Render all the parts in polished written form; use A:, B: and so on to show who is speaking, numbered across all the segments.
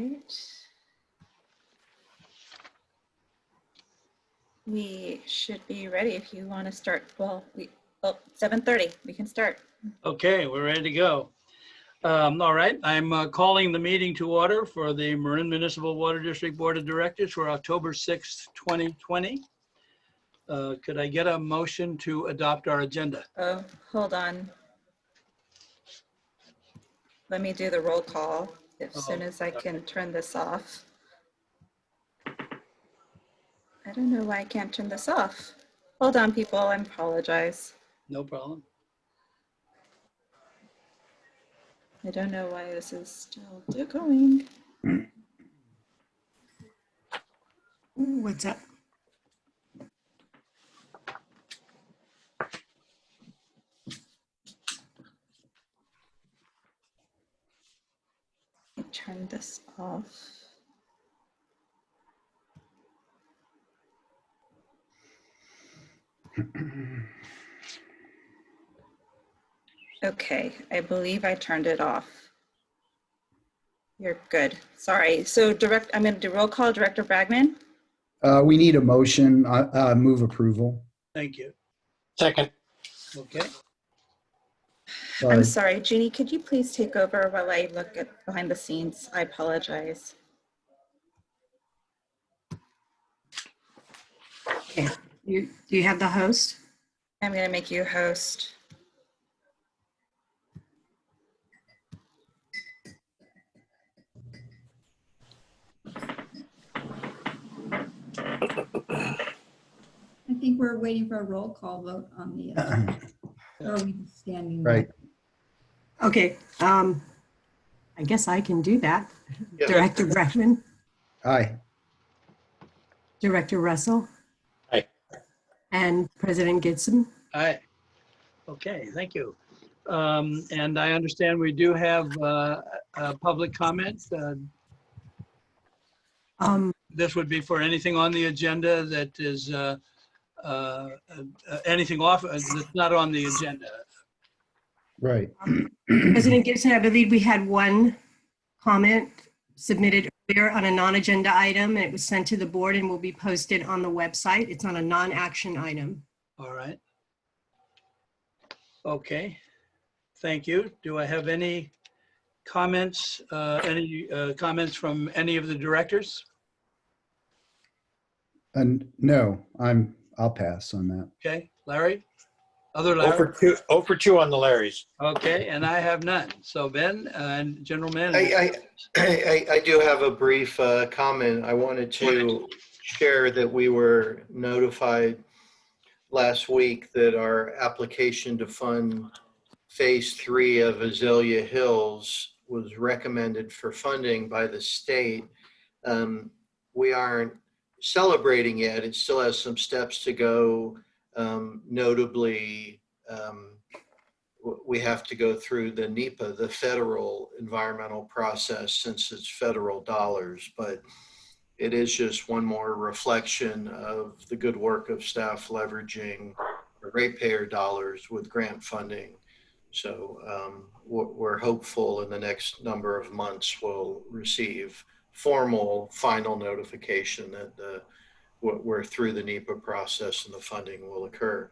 A: right. We should be ready if you want to start. Well, 7:30, we can start.
B: Okay, we're ready to go. All right, I'm calling the meeting to order for the Marin Municipal Water District Board of Directors for October 6th, 2020. Could I get a motion to adopt our agenda?
A: Oh, hold on. Let me do the roll call as soon as I can turn this off. I don't know why I can't turn this off. Hold on, people, I apologize.
B: No problem.
A: I don't know why this is still going.
C: What's up?
A: Let me turn this off. Okay, I believe I turned it off. You're good. Sorry. So I'm going to do roll call. Director Bragman?
D: We need a motion. Move approval.
B: Thank you.
E: Second.
B: Okay.
D: Sorry.
A: I'm sorry, Jeannie, could you please take over while I look at behind the scenes? I apologize.
C: Okay. Do you have the host?
A: I'm going to make you host.
F: I think we're waiting for a roll call vote on the, or are we just standing there?
D: Right.
C: Okay. I guess I can do that.
E: Yeah.
C: Director Breckman,
D: Aye.
C: Director Russell.
E: Aye.
C: And President Gibson.
B: Aye. Okay, thank you. And I understand we do have public comment. This would be for anything on the agenda that is anything off that's not on the agenda.
D: Right.
C: President Gibson, I believe we had one comment submitted earlier on a non-agenda item, and it was sent to the board and will be posted on the website. It's on a non-action item.
B: All right. Okay, thank you. Do I have any comments, comments from any of the directors?
D: And no, I'll pass on that.
B: Okay, Larry? Other Larry?
E: Over two on the Larrys.
B: Okay, and I have none. So Ben and General Manager.
G: I do have a brief comment. I wanted to share that we were notified last week that our application to fund phase 3 of Azalea Hills was recommended for funding by the state. We aren't celebrating yet. It still has some steps to go. Notably, we have to go through the NEPA, the federal environmental process, since it's federal dollars, but it is just one more reflection of the good work of staff leveraging the ratepayer dollars with grant funding. So we're hopeful in the next number of months we'll receive formal final notification that we're through the NEPA process and the funding will occur.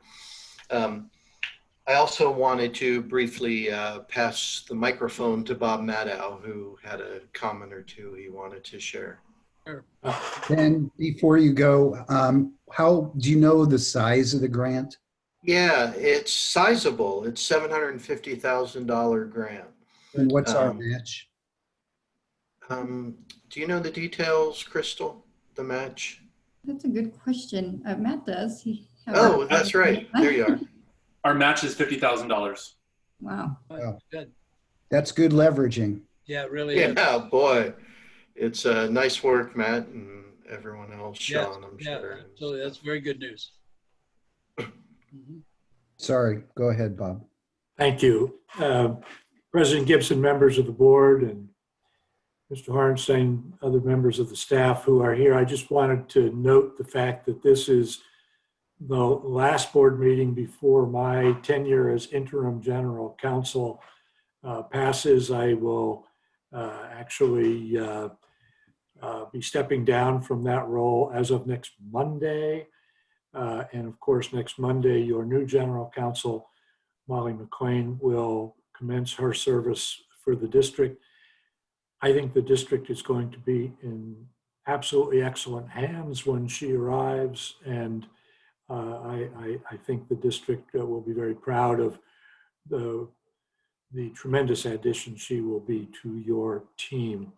G: I also wanted to briefly pass the microphone to Bob Maddow, who had a comment or two he wanted to share.
B: Sure.
D: Ben, before you go, how do you know the size of the grant?
G: Yeah, it's sizable. It's $750,000 grant.
D: And what's our match?
G: Do you know the details, Crystal, the match?
F: That's a good question. Matt does.
G: Oh, that's right. There you are.
H: Our match is $50,000.
F: Wow.
D: Wow.
B: Good.
D: That's good leveraging.
B: Yeah, it really is.
G: Yeah, boy. It's nice work, Matt, and everyone else,
B: Yes,
G: Sean, I'm
B: yeah,
G: sure.
B: absolutely. That's very good news.
D: Sorry, go ahead, Bob.
I: Thank you. President Gibson, members of the board, and Mr. Harnstein, other members of the staff who are here. I just wanted to note the fact that this is the last board meeting before my tenure as interim general counsel passes. I will actually be stepping down from that role as of next Monday. And of course, next Monday, your new general counsel, Molly McLean, will commence her service for the district. I think the district is going to be in absolutely excellent hands when she arrives. And I think the district will be very proud of the tremendous addition she will be to your team.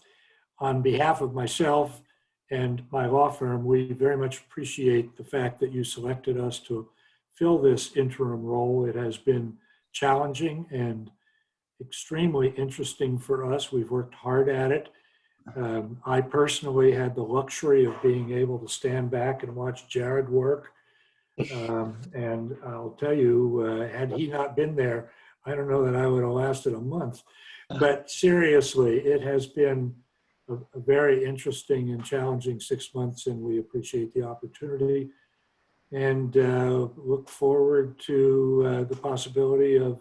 I: On behalf of myself and my law firm, we very much appreciate the fact that you selected us to fill this interim role. It has been challenging and extremely interesting for us. We've worked hard at it. I personally had the luxury of being able to stand back and watch Jared work. And I'll tell you, had he not been there, I don't know that I would have lasted a month. But seriously, it has been a very interesting and challenging 6 months, and we appreciate the opportunity and look forward to the possibility of,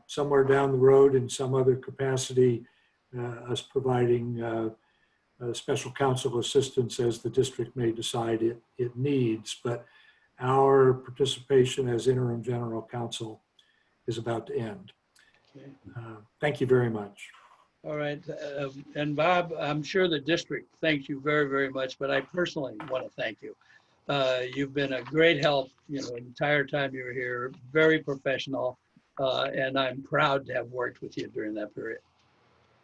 I: somewhere down the road in some other capacity, us providing special counsel assistance as the district may decide it needs. But our participation as interim general counsel is about to end.
B: Okay.
I: Thank you very much.
B: All right. And Bob, I'm sure the district thanks you very, very much, but I personally want to thank you. You've been a great help, the entire time you were here, very professional, and I'm proud to have worked with you during that period.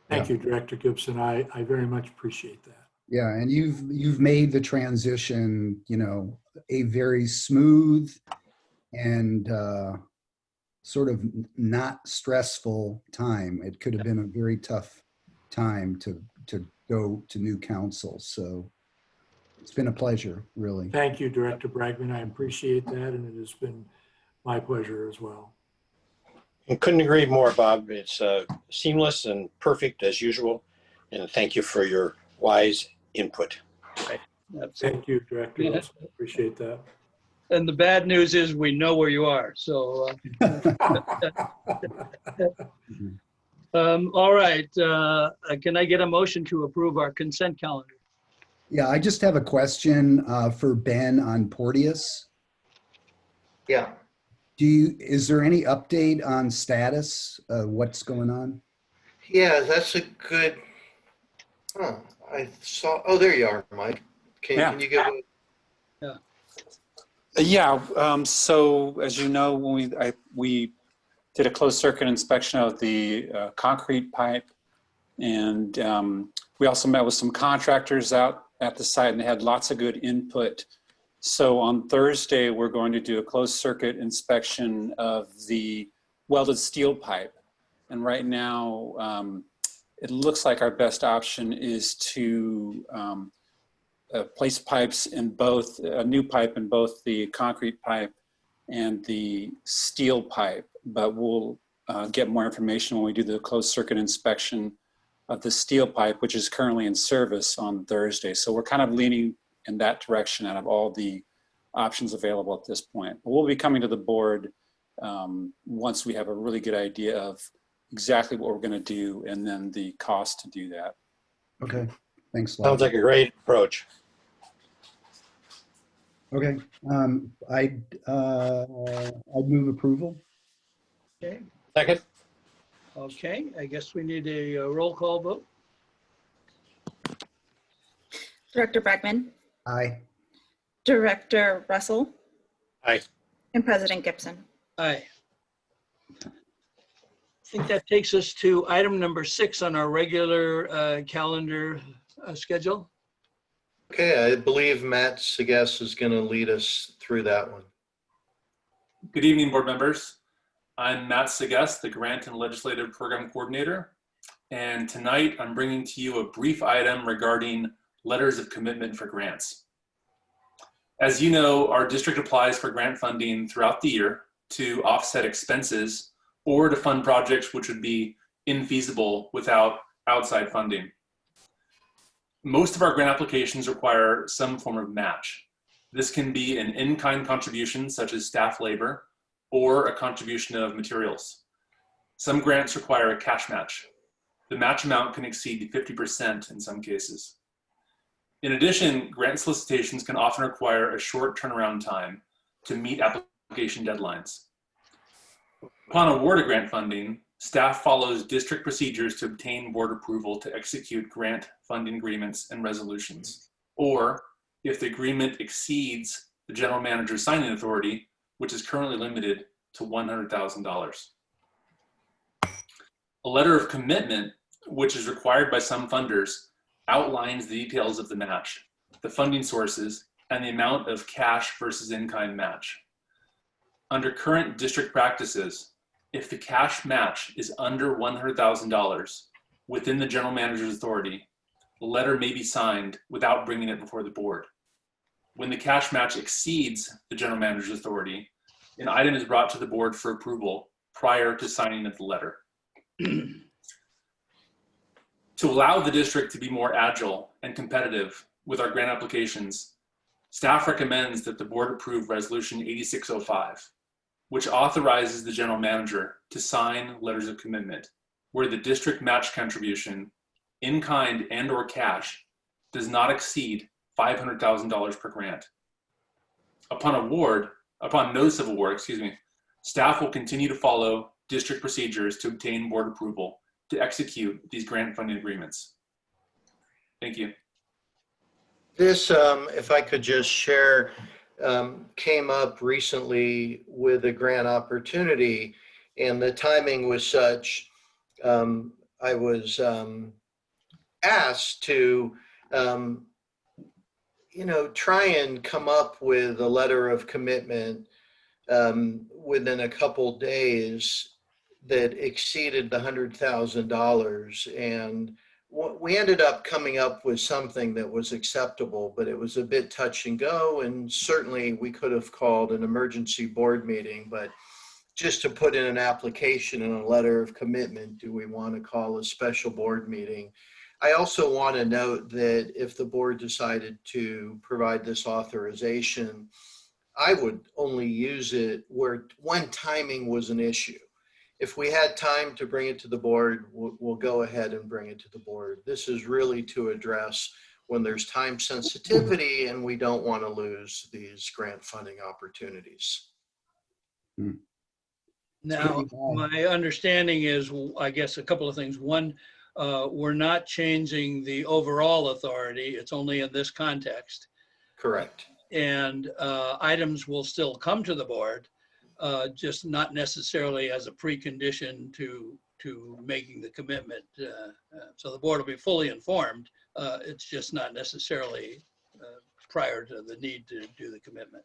I: Thank you, Director Gibson. I very much appreciate that.
D: Yeah, and you've made the transition, a very smooth and sort of not stressful time. It could have been a very tough time to go to new council. So it's been a pleasure, really.
I: Thank you, Director Bragman. I appreciate that, and it has been my pleasure as well.
E: I couldn't agree more, Bob. It's seamless and perfect as usual. And thank you for your wise input.
B: Right.
I: Thank you, Director. I appreciate that.
B: And the bad news is we know where you are. So, all right. Can I get a motion to approve our consent calendar?
D: Yeah, I just have a question for Ben on Porteous.
G: Yeah.
D: Is there any update on status? What's going on?
G: Yeah, that's a good, I saw, oh, there you are, Mike. Can you give a,
J: So as you know, when we did a closed circuit inspection of the concrete pipe, and we also met with some contractors out at the site, and they had lots of good input. So on Thursday, we're going to do a closed circuit inspection of the welded steel pipe. And right now, it looks like our best option is to place pipes in both, a new pipe in both the concrete pipe and the steel pipe. But we'll get more information when we do the closed circuit inspection of the steel pipe, which is currently in service on Thursday. So we're kind of leaning in that direction out of all the options available at this point. But we'll be coming to the board once we have a really good idea of exactly what we're going to do and then the cost to do that.
D: Okay, thanks a lot.
E: Sounds like a great approach.
D: Okay, I'd move approval.
B: Okay.
E: Second?
B: Okay. I guess we need a roll call vote.
A: Director Bragman,
D: Aye.
A: Director Russell,
E: Aye.
A: and President Gibson.
B: Aye. I think that takes us to item number 6 on our regular calendar schedule.
G: okay, I believe Matt Seges is going to lead us through that one.
H: Good evening, board members. I'm Matt Seges, the Grant and Legislative Program Coordinator. And tonight I'm bringing to you a brief item regarding letters of commitment for grants. As you know, our district applies for grant funding throughout the year to offset expenses or to fund projects which would be infeasible without outside funding. Most of our grant applications require some form of match. This can be an in-kind contribution such as staff labor or a contribution of materials. Some grants require a cash match. The match amount can exceed 50% in some cases. In addition, grant solicitations can often require a short turnaround time to meet application deadlines. Upon award of grant funding, staff follows district procedures to obtain board approval to execute grant funding agreements and resolutions, or if the agreement exceeds the general manager's signing authority, which is currently limited to $100,000. A letter of commitment, which is required by some funders, outlines the details of the match, the funding sources, and the amount of cash versus in-kind match. Under current district practices, if the cash match is under $100,000 within the general manager's authority, the letter may be signed without bringing it before the board. When the cash match exceeds the general manager's authority, an item is brought to the board for approval prior to signing of the letter. To allow the district to be more agile and competitive with our grant applications, staff recommends that the board approve Resolution 8605, which authorizes the general manager to sign letters of commitment where the district match contribution, in kind and or cash, does not exceed $500,000 per grant. Upon notice of award, staff will continue to follow district procedures to obtain board approval to execute these grant funding agreements. Thank you.
G: This, if I could just share, came up recently with a grant opportunity, and the timing was such, I was asked to, try and come up with a letter of commitment within a couple days that exceeded the $100,000. And we ended up coming up with something that was acceptable, but it was a bit touch and go. And certainly we could have called an emergency board meeting, but just to put in an application and a letter of commitment, do we want to call a special board meeting? I also want to note that if the board decided to provide this authorization, I would only use it when timing was an issue. If we had time to bring it to the board, we'll go ahead and bring it to the board. This is really to address when there's time sensitivity and we don't want to lose these grant funding opportunities.
B: Now, my understanding is, I guess, a couple of things. One, we're not changing the overall authority. It's only in this context.
G: Correct.
B: And items will still come to the board, just not necessarily as a precondition to making the commitment. So the board will be fully informed. It's just not necessarily prior to the need to do the commitment.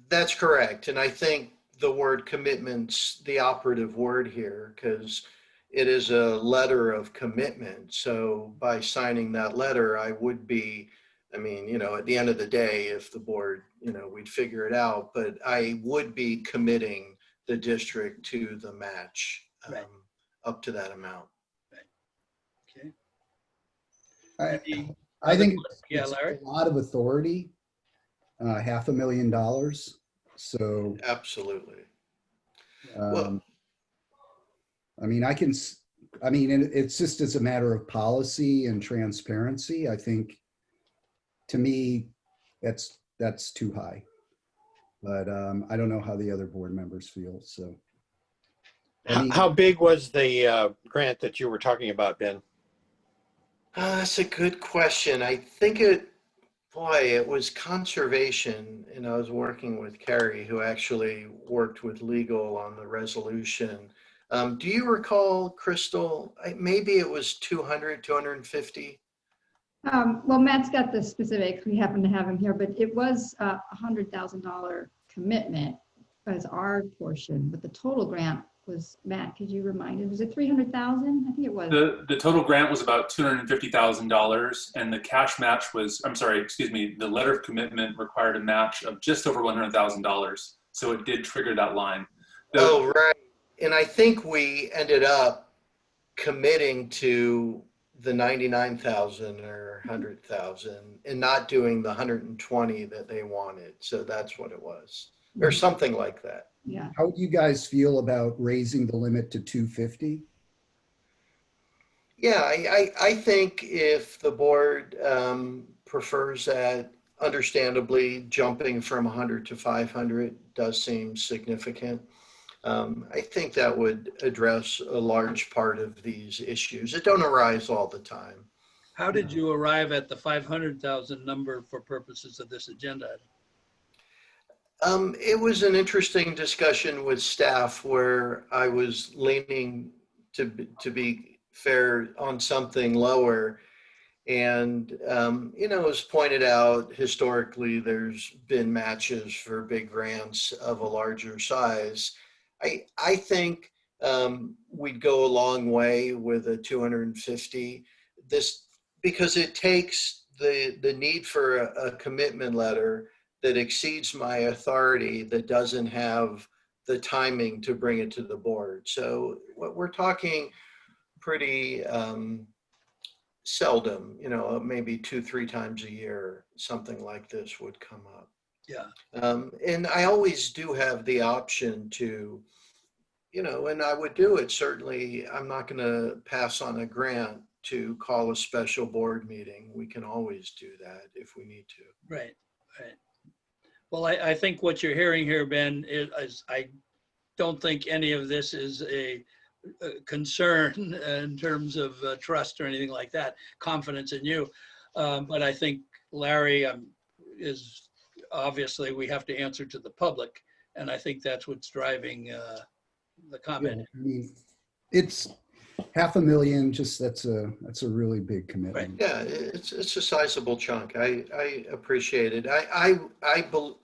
G: That's correct. And I think the word commitment's the operative word here, because it is a letter of commitment. So by signing that letter, I would be, at the end of the day, if the board, we'd figure it out, but I would be committing the district to the match up to that amount.
B: Okay.
D: I think
B: Yeah,
D: it's
B: Larry?
D: a lot of authority, $500,000. So,
G: Absolutely.
D: it's just as a matter of policy and transparency. I think, to me, that's too high. But I don't know how the other board members feel. So,
E: How big was the grant that you were talking about, Ben?
G: That's a good question. I think it was conservation, and I was working with Carrie, who actually worked with legal on the resolution. Do you recall, Crystal? Maybe it was 200, 250?
F: Well, Matt's got the specifics. We happen to have him here, but it was a $100,000 commitment as our portion, but the total grant was, Matt, could you remind us, was it 300,000? I think it was.
H: The total grant was about $250,000, and the cash match was, the letter of commitment required a match of just over $100,000. So it did trigger that line.
G: Oh, right. And I think we ended up committing to the 99,000 or 100,000 and not doing the 120 that they wanted. So that's what it was, or something like that.
F: Yeah.
D: how do you guys feel about raising the limit to 250?
G: Yeah, I think if the board prefers that, understandably, jumping from 100 to 500 does seem significant. I think that would address a large part of these issues. It don't arise all the time.
B: How did you arrive at the 500,000 number for purposes of this agenda item?
G: It was an interesting discussion with staff where I was leaning to be fair on something lower. And, it was pointed out historically, there's been matches for big grants of a larger size. I think we'd go a long way with a 250. This, because it takes the need for a commitment letter that exceeds my authority, that doesn't have the timing to bring it to the board. So what we're talking pretty seldom, maybe 2-3 times a year, something like this would come up.
B: Yeah.
G: And I always do have the option to, and I would do it. Certainly, I'm not going to pass on a grant to call a special board meeting. We can always do that if we need to.
B: Right, right. Well, I think what you're hearing here, Ben, is I don't think any of this is a concern in terms of trust or anything like that, confidence in you. But I think Larry is obviously we have to answer to the public. And I think that's what's driving the comment.
D: Yeah, I mean, it's $500,000. Just that's a really big commitment.
G: Yeah, it's a sizable chunk. I appreciate it.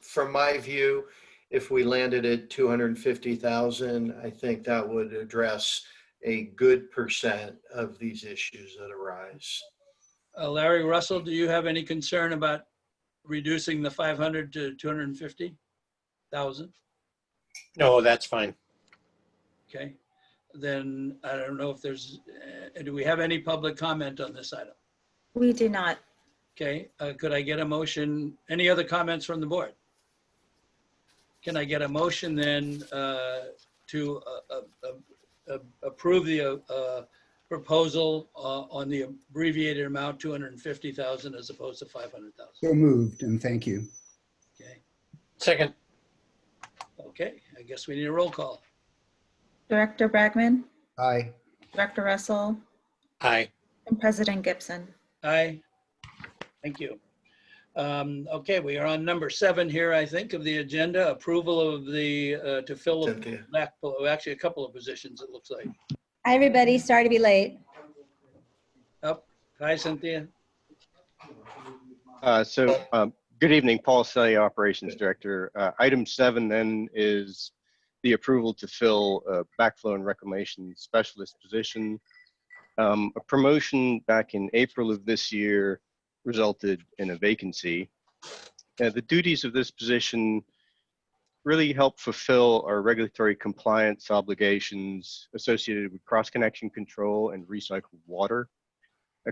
G: From my view, if we landed at 250,000, I think that would address a good percent of these issues that arise.
B: Larry Russell, do you have any concern about reducing the 500 to 250,000?
E: No, that's fine.
B: Okay, then I don't know if there's, do we have any public comment on this item?
A: We do not.
B: Okay, could I get a motion? Any other comments from the board? Can I get a motion then to approve the proposal on the abbreviated amount, 250,000 as opposed to 500,000?
D: So moved, and thank you.
B: Okay,
E: Second.
B: okay, I guess we need a roll call.
A: Director Bragman,
D: Aye.
A: Director Russell,
E: Aye.
A: and President Gibson.
B: Aye, thank you. Okay, we are on number 7 here, I think, of the agenda, approval of the, to fill
G: Cynthia.
B: actually a couple of positions, it looks like.
K: Hi, everybody. Sorry to be late.
B: Up, hi, Cynthia.
L: Good evening, Paul Selly, Operations Director. Item 7 then is the approval to fill a backflow and reclamation specialist position. A promotion back in April of this year resulted in a vacancy. The duties of this position really help fulfill our regulatory compliance obligations associated with cross-connection control and recycled water.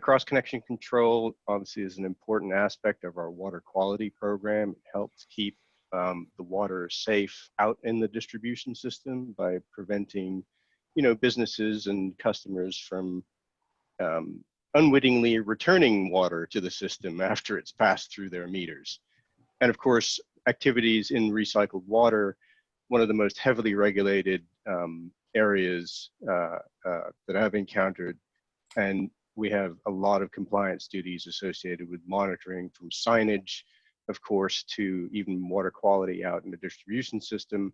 L: Cross-connection control obviously is an important aspect of our water quality program. It helps keep the water safe out in the distribution system by preventing, businesses and customers from unwittingly returning water to the system after it's passed through their meters. And of course, activities in recycled water, one of the most heavily regulated areas that I've encountered. And we have a lot of compliance duties associated with monitoring, from signage, of course, to even water quality out in the distribution system.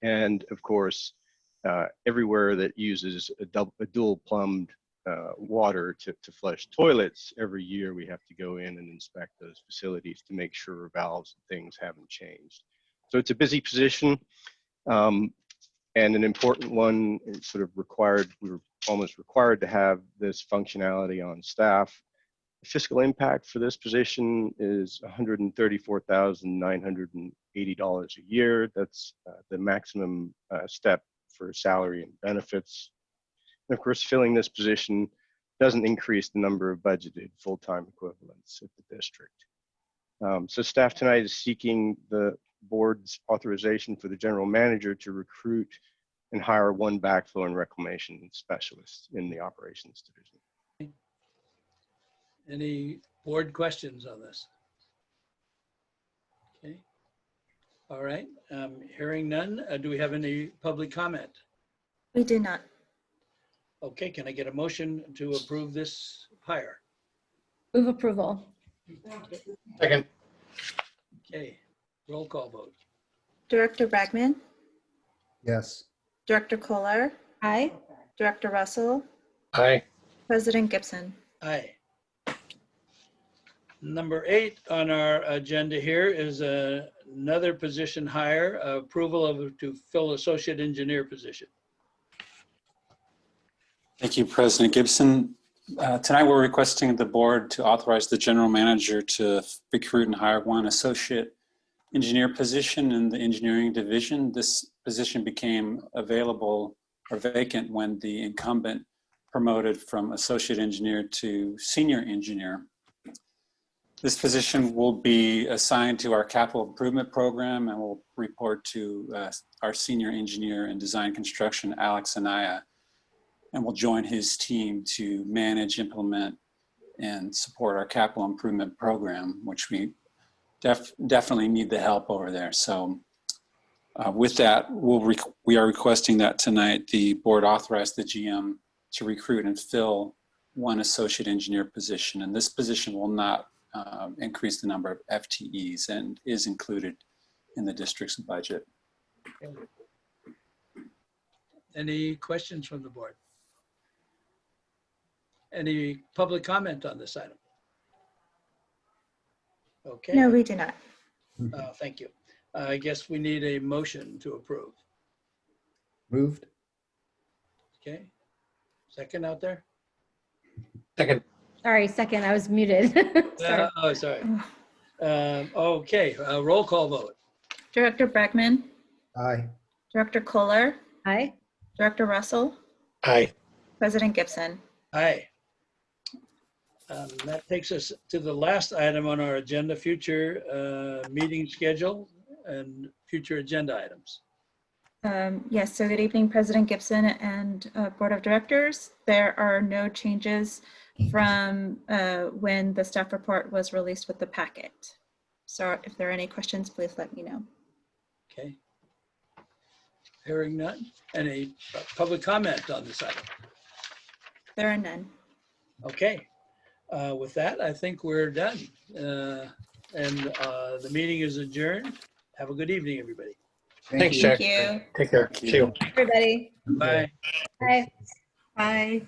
L: And of course, everywhere that uses a dual plumbed water to flush toilets, every year we have to go in and inspect those facilities to make sure valves and things haven't changed. So it's a busy position and an important one. It's sort of required, we were almost required to have this functionality on staff. The fiscal impact for this position is $134,980 a year. That's the maximum step for salary and benefits. And of course, filling this position doesn't increase the number of budgeted full-time equivalents at the district. So staff tonight is seeking the board's authorization for the general manager to recruit and hire one backflow and reclamation specialist in the operations division.
B: Any board questions on this? Okay. All right. Hearing none. Do we have any public comment?
A: We do not.
B: Okay. Can I get a motion to approve this hire?
K: Move approval.
E: Second.
B: Okay. Roll call vote.
A: Director Bragman,
D: Yes.
A: Director Kohler,
K: Aye.
A: Director Russell,
E: Aye.
A: President Gibson.
B: Aye. Number 8 on our agenda here is another position hire, approval to fill associate engineer position.
J: Thank you, President Gibson. Tonight, we're requesting the board to authorize the general manager to recruit and hire one associate engineer position in the engineering division. This position became available or vacant when the incumbent promoted from associate engineer to senior engineer. This position will be assigned to our capital improvement program and will report to our senior engineer in design construction, Alex Anaya, and will join his team to manage, implement, and support our capital improvement program, which we definitely need the help over there. So with that, we are requesting that tonight the board authorize the GM to recruit and fill one associate engineer position. And this position will not increase the number of FTEs and is included in the district's budget.
B: Any questions from the board? Any public comment on this item? Okay.
A: No, we do not.
B: Thank you. I guess we need a motion to approve.
D: Moved.
B: Okay. Second out there?
E: Second.
K: Sorry, second, I was muted. Sorry.
B: Oh, sorry. Okay, roll call vote.
A: Director Bragman,
D: Aye.
A: Director Kohler,
K: Aye.
A: Director Russell,
E: Aye.
A: President Gibson.
B: Aye. That takes us to the last item on our agenda, future meeting schedule and future agenda items.
A: Yes, so good evening, President Gibson and Board of Directors. There are no changes from when the staff report was released with the packet. So if there are any questions, please let me know.
B: Okay. Hearing none. Any public comment on this item?
A: There are none.
B: Okay. With that, I think we're done. And the meeting is adjourned. Have a good evening, everybody.
E: Thanks,
D: you.
E: Jack.
A: Thank you.
E: Take care. See you.
K: Everybody.
B: Bye.
K: Bye.
C: Bye.